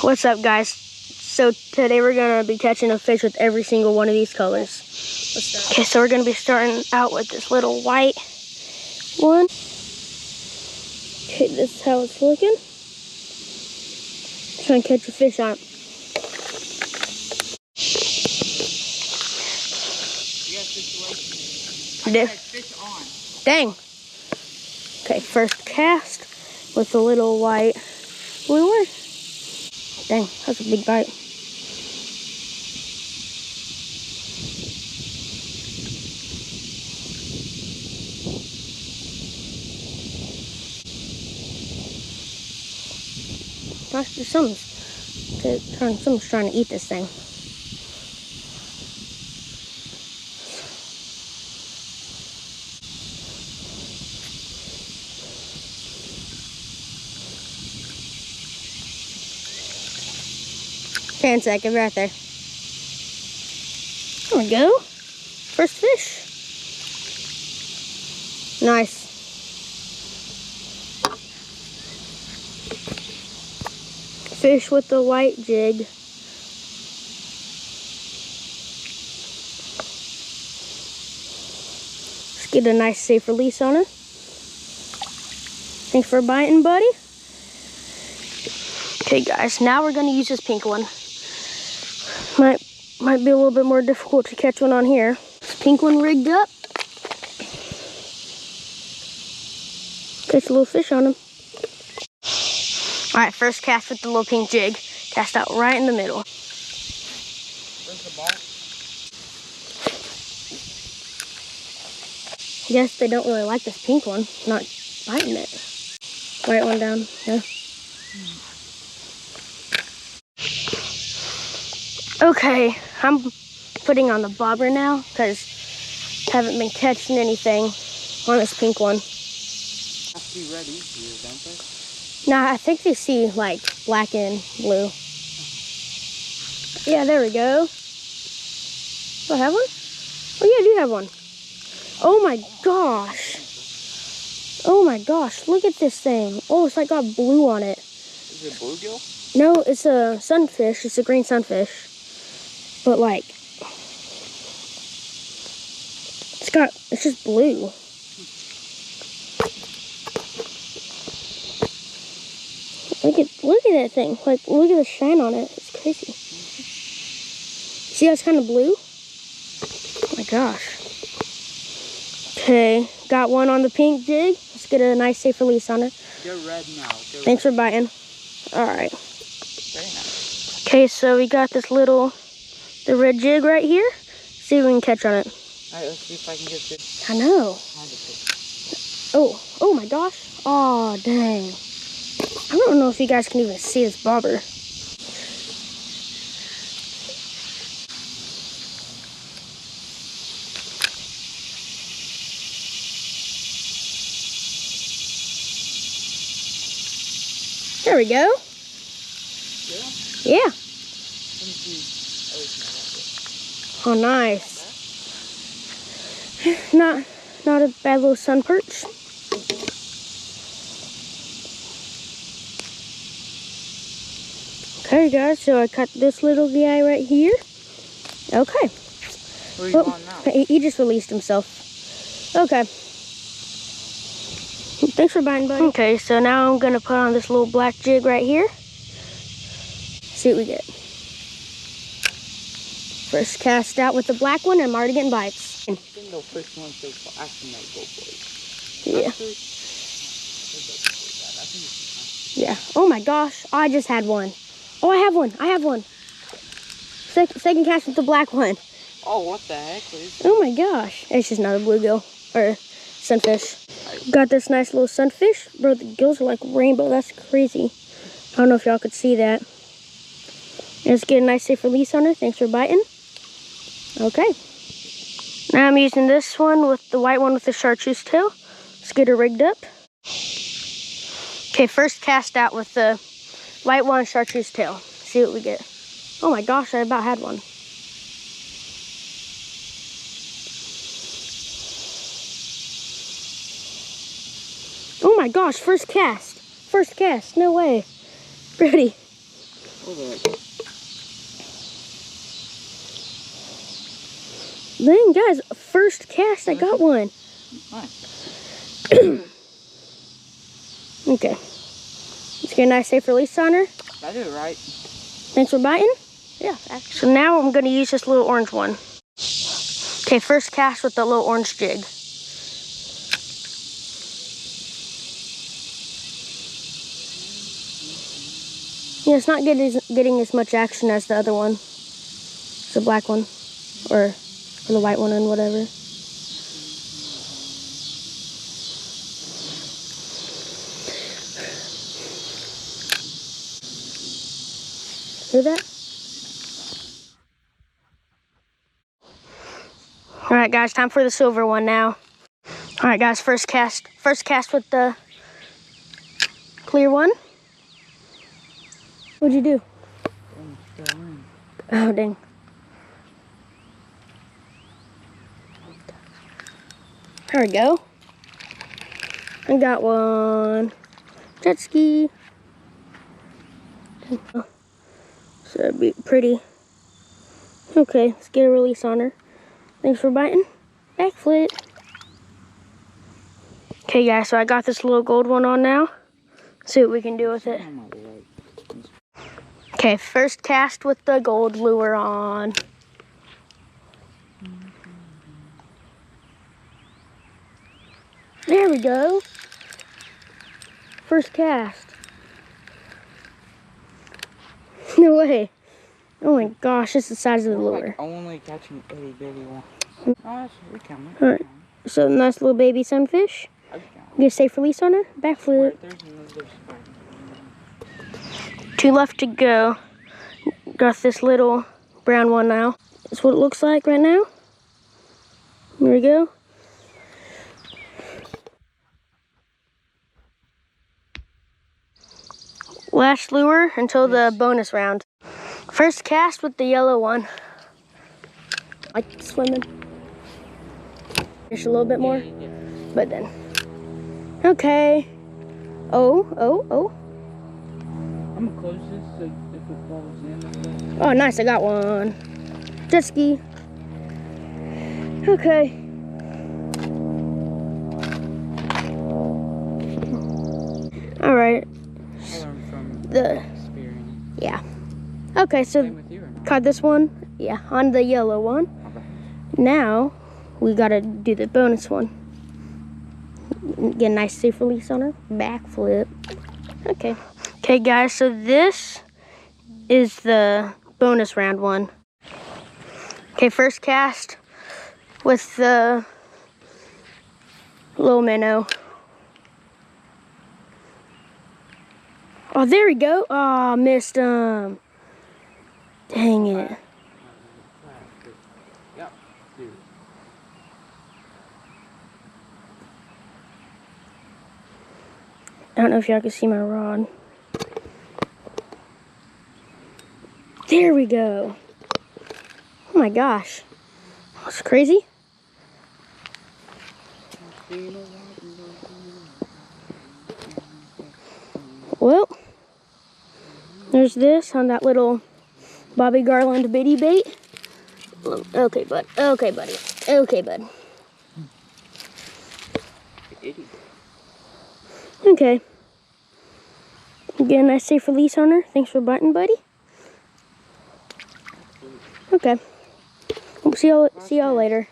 What's up, guys? So today we're gonna be catching a fish with every single one of these colors. Okay, so we're gonna be starting out with this little white one. Okay, this is how it's looking. Trying to catch a fish on it. Fish on. Dang. Okay, first cast with the little white lure. Dang, that's a big bite. Gosh, someone's trying to eat this thing. Second, right there. There we go. First fish. Nice. Fish with the white jig. Let's get a nice safe release on her. Thanks for biting, buddy. Okay, guys, now we're gonna use this pink one. Might be a little bit more difficult to catch one on here. This pink one rigged up. Catch a little fish on him. All right, first cast with the little pink jig. Cast out right in the middle. Where's the ball? I guess they don't really like this pink one. Not biting it. White one down, yeah. Okay, I'm putting on the bobber now because I haven't been catching anything on this pink one. Have to be ready, don't they? Nah, I think they see like black and blue. Yeah, there we go. Do I have one? Oh yeah, I do have one. Oh my gosh. Oh my gosh, look at this thing. Oh, it's like got blue on it. Is it bluegill? No, it's a sunfish. It's a green sunfish. But like, it's just blue. Look at that thing. Like, look at the shine on it. It's crazy. See how it's kind of blue? Oh my gosh. Okay, got one on the pink jig. Let's get a nice safe release on her. Get red now. Thanks for biting. All right. Very nice. Okay, so we got this the red jig right here. See if we can catch on it. All right, let's see if I can get this. I know. Oh my gosh. Oh, dang. I don't know if you guys can even see this bobber. There we go. Yeah? Yeah. Oh, nice. Not a bad little sun perch. Okay, guys, so I cut this little guy right here. Okay. Where are you on now? He just released himself. Okay. Thanks for biting, buddy. Okay, so now I'm gonna put on this little black jig right here. See what we get. First cast out with the black one, and I'm already getting bites. I think the first one so far. Actually, might go for it. Yeah. Oh my gosh, I just had one. Oh, I have one. Second cast with the black one. Oh, what the heck? What is that? Oh my gosh. It's just another bluegill, or sunfish. Got this nice little sunfish. Bro, the gills are like rainbow. That's crazy. I don't know if y'all could see that. Let's get a nice safe release on her. Thanks for biting. Okay. Now I'm using this one with the white one with the chartreuse tail. Let's get her rigged up. Okay, first cast out with the white one chartreuse tail. See what we get. Oh my gosh, I about had one. Oh my gosh, first cast. No way. Brody. Dang, guys, first cast, I got one. Nice. Okay. Let's get a nice safe release on her. I do it right. Thanks for biting. Yeah. So now I'm going to use this little orange one. Okay, first cast with the little orange jig. Yeah, it's not getting as much action as the other one. It's the black one, or the white one and whatever. Hear that? All right, guys, time for the silver one now. All right, guys, first cast with the clear one. What'd you do? Oh, dang. There we go. I got one. Jet ski. So that'd be pretty. Okay, let's get a release on her. Thanks for biting. Backflip. Okay, guys, so I got this little gold one on now. See what we can do with it. Okay, first cast with the gold lure on. There we go. First cast. No way. Oh my gosh, it's the size of the lure. Like only catching a baby one. Oh, we can. Alright, so nice little baby sunfish. Get a safe release on her. Backflip. 2 left to go. Got this little brown one now. That's what it looks like right now. Here we go. Last lure until the bonus round. First cast with the yellow one. Like swimming. Fish a little bit more, but then. Okay. Oh. I'm gonna close this so if it falls in. Oh, nice, I got one. Jet ski. Okay. All right. Yeah. Okay, so caught this one. Yeah, on the yellow one. Okay. Now we gotta do the bonus one. Get a nice safe release on her. Backflip. Okay. Okay, guys, so this is the bonus round one. Okay, first cast with the little minnow. Oh, there we go. Oh, missed him. Dang it. I don't know if y'all can see my rod. There we go. Oh my gosh. That's crazy. Well, there's this on that little Bobby Garland bitty bait. Okay, bud. Okay, buddy. Okay, bud. Okay. Get a nice safe release on her. Thanks for biting, buddy. Okay. See y'all later.